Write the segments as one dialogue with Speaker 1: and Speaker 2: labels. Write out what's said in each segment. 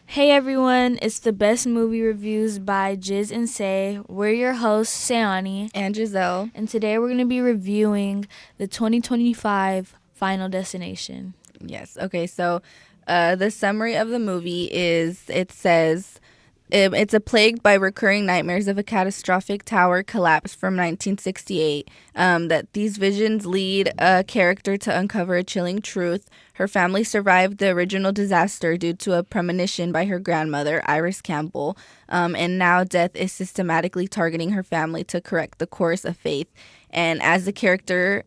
Speaker 1: Hey everyone, it's the best movie reviews by Jiz and Say. We're your hosts, Sayani,
Speaker 2: And Giselle.
Speaker 1: and today we're going to be reviewing the 2025 Final Destination.
Speaker 2: Yes. Okay. So, the summary of the movie is it says it's a plagued by recurring nightmares of a catastrophic tower collapse from 1968. That these visions lead a character to uncover a chilling truth. Her family survived the original disaster due to a premonition by her grandmother, Iris Campbell. And now death is systematically targeting her family to correct the course of fate. And as the character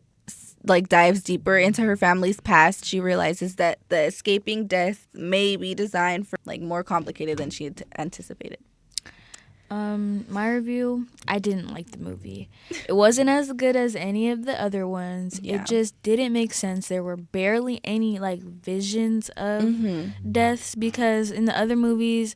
Speaker 2: dives deeper into her family's past, she realizes that the escaping death may be designed for more complicated than she had anticipated.
Speaker 1: My review, I didn't like the movie. It wasn't as good as any of the other ones.
Speaker 2: Yeah.
Speaker 1: It just didn't make sense. There were barely any visions of deaths, because in the other movies,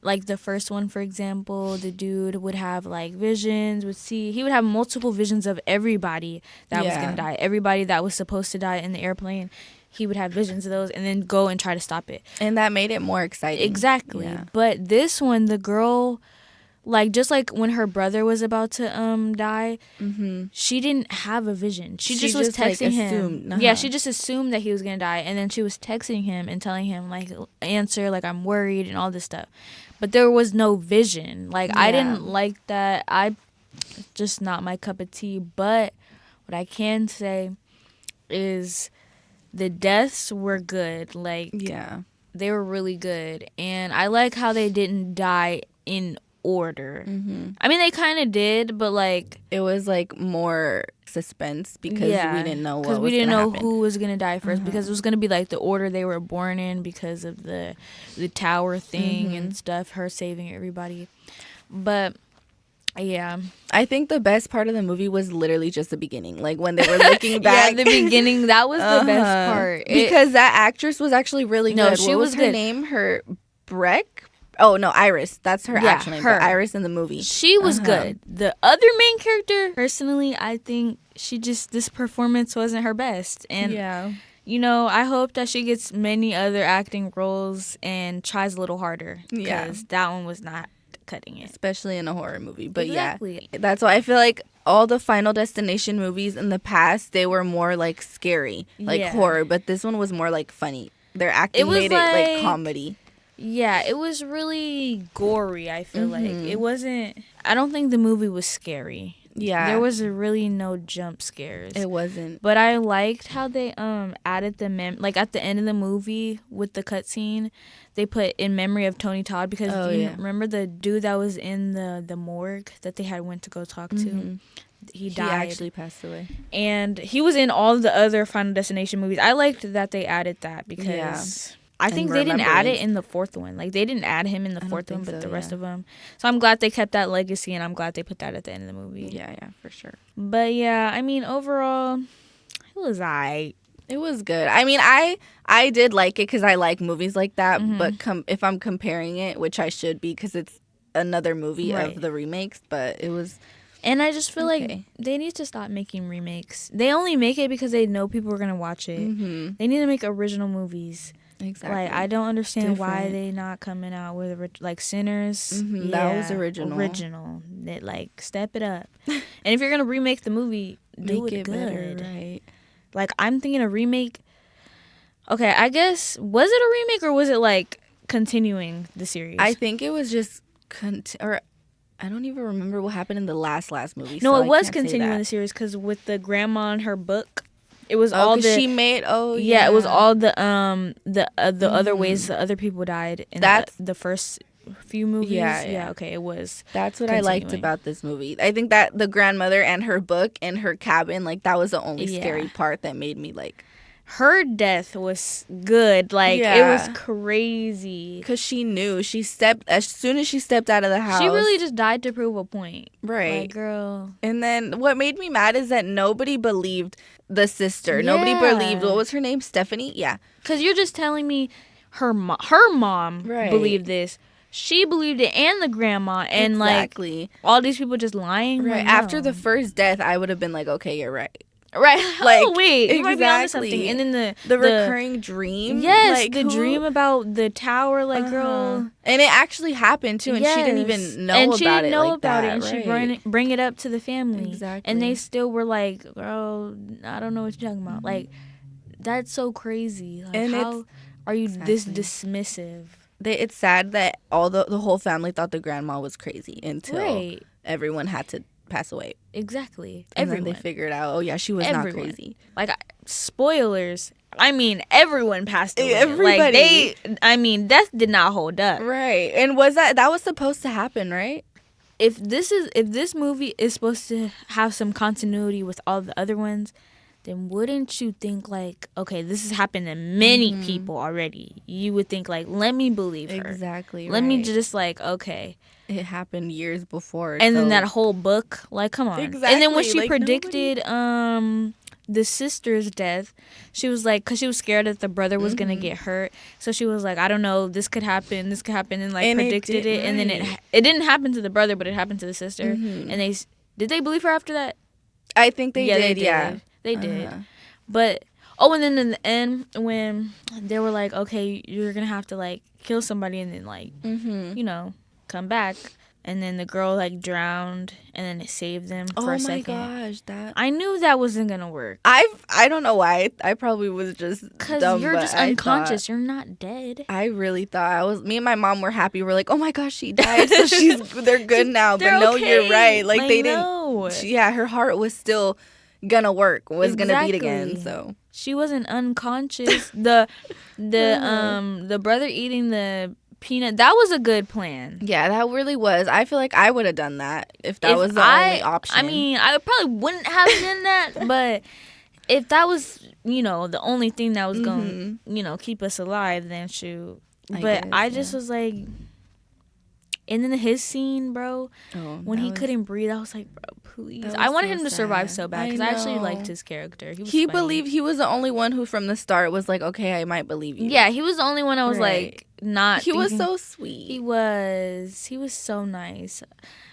Speaker 1: like the first one, for example, the dude would have visions, he would have multiple visions of everybody that was going to die. Everybody that was supposed to die in the airplane, he would have visions of those and then go and try to stop it.
Speaker 2: And that made it more exciting.
Speaker 1: Exactly.
Speaker 2: Yeah.
Speaker 1: But this one, the girl, just like when her brother was about to die, she didn't have a vision. She just was texting him. Yeah, she just assumed that he was going to die, and then she was texting him and telling him answer, I'm worried and all this stuff. But there was no vision. I didn't like that. Just not my cup of tea. But what I can say is the deaths were good. They were really good. And I like how they didn't die in order. I mean, they kind of did, but
Speaker 2: it was more suspense because we didn't know what was
Speaker 1: we didn't
Speaker 2: gonna
Speaker 1: know
Speaker 2: happen.
Speaker 1: who was gonna die first, because it was gonna be the order they were born in because of the tower thing and stuff, her saving everybody. But yeah,
Speaker 2: I think the best part of the movie was literally just the beginning, when they were looking back.
Speaker 1: the beginning, that was the best part,
Speaker 2: because that actress was actually really good.
Speaker 1: She
Speaker 2: what
Speaker 1: was
Speaker 2: her
Speaker 1: good.
Speaker 2: name? Her Breck. Oh no, Iris. That's her actual name.
Speaker 1: Her.
Speaker 2: Iris in the movie.
Speaker 1: She was good. The other main character, personally, I think this performance wasn't her best. And I hope that she gets many other acting roles and tries a little harder, because that one was not cutting it,
Speaker 2: especially in a horror movie. But
Speaker 1: exactly.
Speaker 2: That's why I feel like all the Final Destination movies in the past, they were more scary, horror, but this one was more funny. Their acting made it comedy.
Speaker 1: Yeah, it was really gory, I feel like. It wasn't... I don't think the movie was scary.
Speaker 2: Yeah.
Speaker 1: There was really no jump scares.
Speaker 2: It wasn't.
Speaker 1: But I liked how they added the... at the end of the movie with the cutscene, they put "in memory of Tony Todd," because remember the dude that was in the morgue that they had went to go talk to? He died.
Speaker 2: He actually passed away.
Speaker 1: And he was in all the other Final Destination movies. I liked that they added that, because... I think they didn't add it in the fourth one. They didn't add him in the fourth one, but the rest of them. So I'm glad they kept that legacy, and I'm glad they put that at the end of the movie.
Speaker 2: Yeah, for sure.
Speaker 1: But yeah, I mean, overall, it was alright.
Speaker 2: It was good. I mean, I did like it because I like movies like that. But if I'm comparing it, which I should be, because it's another movie of the remakes, but it was...
Speaker 1: And I just feel like they need to stop making remakes. They only make it because they know people are going to watch it. They need to make original movies.
Speaker 2: Exactly.
Speaker 1: I don't understand why they not coming out with Sinners.
Speaker 2: That was original.
Speaker 1: Step it up. And if you're gonna remake the movie, do it good.
Speaker 2: Better, right?
Speaker 1: I'm thinking a remake. Okay, I guess, was it a remake or was it continuing the series?
Speaker 2: I think it was just or I don't even remember what happened in the last movie.
Speaker 1: No,
Speaker 2: so
Speaker 1: it was continuing the series, because with the grandma and her book. It was all the
Speaker 2: she made.
Speaker 1: It was all the other ways the other people died in the first few movies. Okay, it was.
Speaker 2: That's what I liked about this movie. I think that the grandmother and her book and her cabin, that was the only scary part that made me
Speaker 1: Her death was good. It was crazy.
Speaker 2: Because she knew. As soon as she stepped out of the house.
Speaker 1: She really just died to prove a point.
Speaker 2: Right.
Speaker 1: Girl.
Speaker 2: And then what made me mad is that nobody believed the sister. Yeah. Nobody believed, what was her name? Stephanie? Yeah.
Speaker 1: Because you're just telling me her mom believed this. She believed it, and the grandma, and
Speaker 2: exactly.
Speaker 1: All these people just lying.
Speaker 2: Right. After the first death, I would have been okay, you're right.
Speaker 1: Right.
Speaker 2: Like,
Speaker 1: oh wait, you
Speaker 2: exactly.
Speaker 1: might be onto something. And then
Speaker 2: the recurring dream.
Speaker 1: Yes, like, the dream about the tower, like girl.
Speaker 2: And it actually happened too, and she didn't even know
Speaker 1: and
Speaker 2: about
Speaker 1: she didn't
Speaker 2: it.
Speaker 1: know
Speaker 2: like
Speaker 1: about
Speaker 2: that,
Speaker 1: it, and
Speaker 2: right.
Speaker 1: she bring it up to the family.
Speaker 2: Exactly.
Speaker 1: And they still were like, girl, I don't know what you're talking about. Like, that's so crazy. Like, and how are you this dismissive?
Speaker 2: It's sad that all the whole family thought the grandma was crazy until everyone had to pass away.
Speaker 1: Exactly.
Speaker 2: And then they figured out, oh yeah, she was not crazy.
Speaker 1: Like, spoilers. I mean, everyone passed away.
Speaker 2: Everybody.
Speaker 1: Like, death did not hold up.
Speaker 2: Right. And that was supposed to happen, right?
Speaker 1: If this movie is supposed to have some continuity with all the other ones, then wouldn't you think, like, okay, this has happened to many people already. You would think, like, let me believe her.
Speaker 2: Exactly.
Speaker 1: Let me just, like, okay.
Speaker 2: It happened years before.
Speaker 1: And then that whole book, like, come on.
Speaker 2: Exactly.
Speaker 1: And then when she predicted the sister's death, she was like, because she was scared that the brother was going to get hurt. So she was like, I don't know, this could happen, and, like, predicted it. And then it didn't happen to the brother, but it happened to the sister. And did they believe her after that?
Speaker 2: I think they did, yeah.
Speaker 1: They did. But, and then in the end, when they were like, okay, you're going to have to, like, kill somebody and then, like, you know, come back. And then the girl, like, drowned, and then it saved them for a second.
Speaker 2: Oh, my gosh.
Speaker 1: I knew that wasn't going to work.
Speaker 2: I don't know why. I probably was just dumb.
Speaker 1: Because you're just unconscious. You're not dead.
Speaker 2: I really thought me and my mom were happy. We're like, oh, my gosh, she died, so they're good now. But no, okay. You're right. Like, they didn't. Yeah, her heart was still gonna work, was gonna beat again. So
Speaker 1: she wasn't unconscious. The brother eating the peanut, that was a good plan.
Speaker 2: Yeah, that really was. I feel like I would have done that if that was the only option.
Speaker 1: I mean, I probably wouldn't have done that, but if that was, you know, the only thing that was going to, you know, keep us alive, then shoot. But I just was like, and then his scene, bro, when he couldn't breathe, I was like, bro, please. I wanted him to survive so bad because I actually liked his character. He
Speaker 2: believed, he was the only one who from the start was like, okay, I might believe you.
Speaker 1: Yeah, he was the only one I was like, not.
Speaker 2: He was so sweet.
Speaker 1: He was so nice.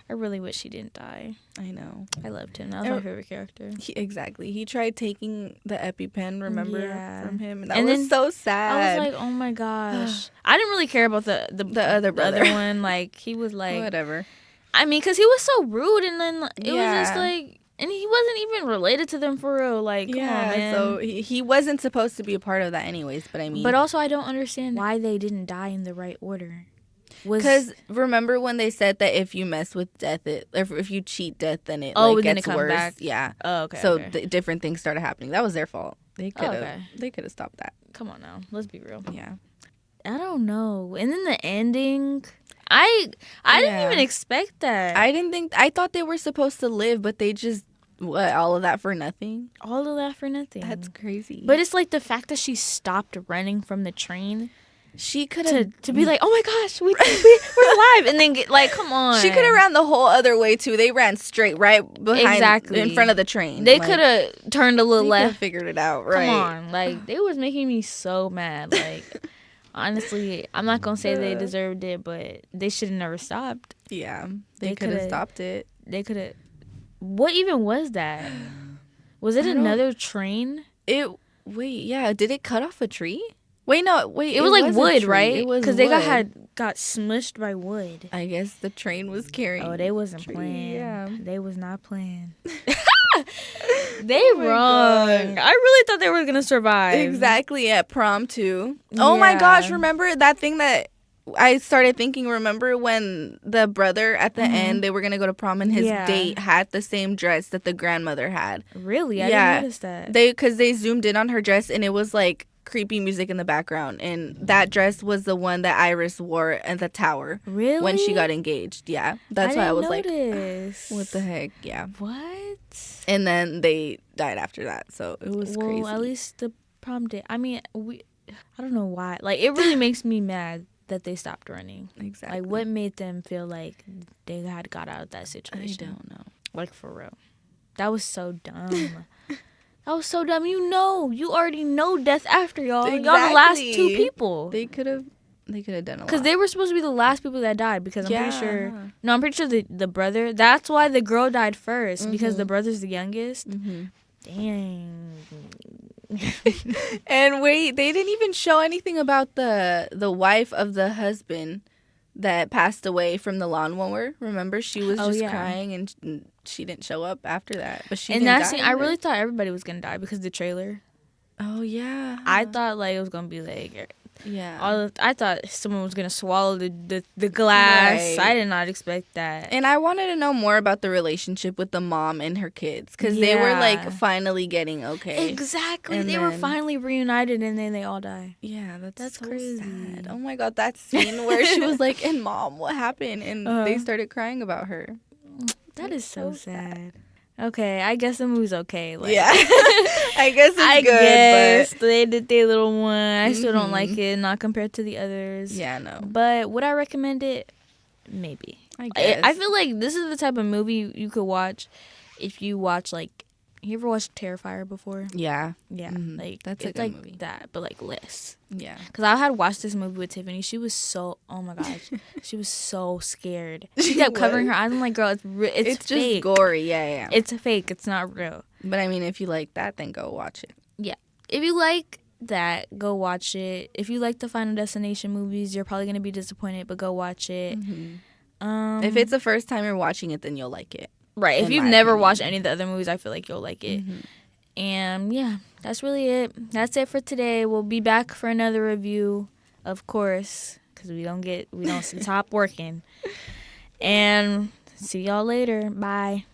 Speaker 1: I really wish he didn't die.
Speaker 2: I know.
Speaker 1: I loved him. That was my favorite character.
Speaker 2: Exactly. He tried taking the EpiPen, remember, from him. And that was so sad.
Speaker 1: I was like, oh my gosh. I didn't really care about the
Speaker 2: other brother.
Speaker 1: The other one. Like, he was like...
Speaker 2: Whatever.
Speaker 1: I mean, because he was so rude, and then it was just like... And he wasn't even related to them for real. Like, come on, man.
Speaker 2: So he wasn't supposed to be a part of that anyways, but I mean...
Speaker 1: But also, I don't understand why they didn't die in the right order.
Speaker 2: Because remember when they said that if you mess with death, if you cheat death, then it gets worse. Back? Yeah.
Speaker 1: Oh, okay.
Speaker 2: So different things started happening. That was their fault. They could have stopped that.
Speaker 1: Come on now, let's be real.
Speaker 2: Yeah.
Speaker 1: I don't know. And then the ending, I didn't even expect that.
Speaker 2: I thought they were supposed to live, but they just all of that for nothing.
Speaker 1: All of that for nothing.
Speaker 2: That's crazy.
Speaker 1: But it's like the fact that she stopped running from the train.
Speaker 2: She could have
Speaker 1: to be like, oh my gosh, we're alive, and then get like, come on.
Speaker 2: She could have ran the whole other way too. They ran straight right behind, in front of the train.
Speaker 1: They could have turned a little left,
Speaker 2: figured it out. Right?
Speaker 1: Come on, like they was making me so mad. Like honestly, I'm not gonna say they deserved it, but they should have never stopped.
Speaker 2: Yeah, they could have stopped it.
Speaker 1: They could have. What even was that? Was it another train?
Speaker 2: Did it cut off a tree? Wait,
Speaker 1: it was like wood, right? Because they got smushed by wood.
Speaker 2: I guess the train was carrying.
Speaker 1: Oh, they wasn't playing.
Speaker 2: Yeah,
Speaker 1: they was not playing. They wrong. I really thought they were gonna survive.
Speaker 2: Exactly, at prom too. Oh my gosh! Remember that thing that I started thinking? Remember when the brother at the end, they were gonna go to prom, and his date had the same dress that the grandmother had.
Speaker 1: Really? I didn't notice that.
Speaker 2: Because they zoomed in on her dress, and it was like creepy music in the background, and that dress was the one that Iris wore at the tower.
Speaker 1: Really?
Speaker 2: When she got engaged. Yeah. That's why I was
Speaker 1: notice.
Speaker 2: like, what the heck? Yeah.
Speaker 1: What?
Speaker 2: And then they died after that, so it was crazy. Well,
Speaker 1: at least the prom date. I mean, I don't know why. Like, it really makes me mad that they stopped running.
Speaker 2: Exactly.
Speaker 1: Like, what made them feel like they had got out of that situation?
Speaker 2: I don't know.
Speaker 1: Like, for real. That was so dumb. That was so dumb. You already know death after y'all. Exactly. Y'all the last two people.
Speaker 2: They could have done a lot.
Speaker 1: Because they were supposed to be the last people that died. Because I'm pretty sure the brother. That's why the girl died first. Because the brother's the youngest. Dang.
Speaker 2: And wait, they didn't even show anything about the wife of the husband that passed away from the lawnmower. Remember, she was just crying and she didn't show up after that. But she didn't die.
Speaker 1: I really thought everybody was gonna die because of the trailer.
Speaker 2: Oh yeah.
Speaker 1: I thought like it was gonna be like I thought someone was gonna swallow the glass. Right. I did not expect that.
Speaker 2: And I wanted to know more about the relationship with the mom and her kids because they were like finally getting okay.
Speaker 1: Exactly. And they were finally reunited and then they all die.
Speaker 2: Yeah, that's so crazy. Sad. Oh my God, that scene where she was like, "And mom, what happened?" And they started crying about her.
Speaker 1: That is so sad. Okay, I guess the movie's okay. Like,
Speaker 2: yeah, I guess it's good.
Speaker 1: Guess but they did their little one. I still don't like it, not compared to the others.
Speaker 2: Yeah, no.
Speaker 1: But would I recommend it? Maybe.
Speaker 2: I guess.
Speaker 1: I feel like this is the type of movie you could watch if you watch like. You ever watched Terrifier before?
Speaker 2: Yeah.
Speaker 1: Yeah.
Speaker 2: Mm-hmm.
Speaker 1: Like
Speaker 2: that's a good movie.
Speaker 1: That, but like less.
Speaker 2: Yeah.
Speaker 1: Because I had watched this movie with Tiffany. She was so, oh my gosh, she was so scared. She kept covering her eyes. I'm like, girl, it's
Speaker 2: fake.
Speaker 1: just
Speaker 2: gory. Yeah.
Speaker 1: It's fake. It's not real.
Speaker 2: But I mean, if you like that, then go watch it.
Speaker 1: Yeah. If you like that, go watch it. If you like the Final Destination movies, you're probably gonna be disappointed, but go watch it.
Speaker 2: Mm-hmm. If it's the first time you're watching it, then you'll like it.
Speaker 1: Right. If you've never watched any of the other movies, I feel like you'll like it. Mm-hmm. And yeah, that's really it. That's it for today. We'll be back for another review, of course, because we don't stop working. And see y'all later. Bye.